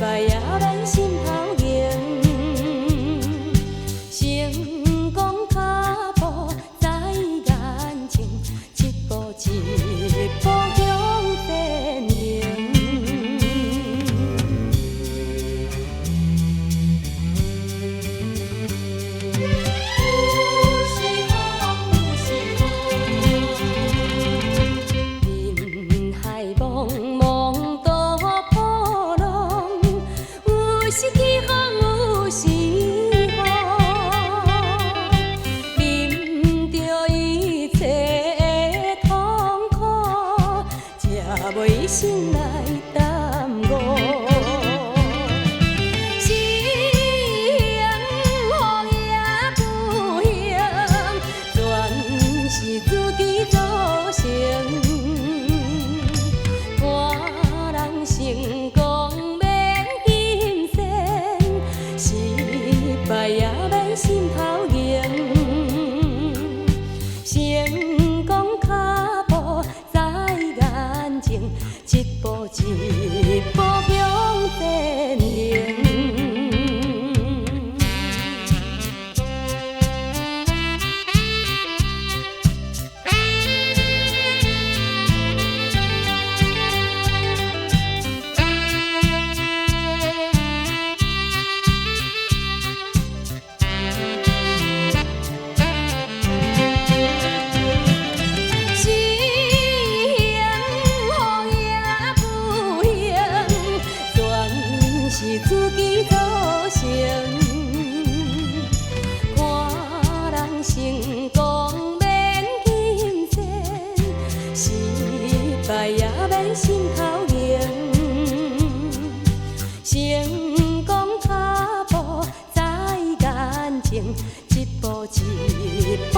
败也免心头硬。成功脚步在眼前，一步一步向前行。人海茫茫多波浪，有时起风，有时雨。面对一切的痛苦，才袂心来耽误。是幸福也不幸，全是自己造成。看人成功免金钱，失败也免心头硬。成功脚步在眼前，一步一步向前行。是幸福也不幸，全是自己造成。看人成功免金钱，失败也免心头硬。成功脚步在眼前，一步一步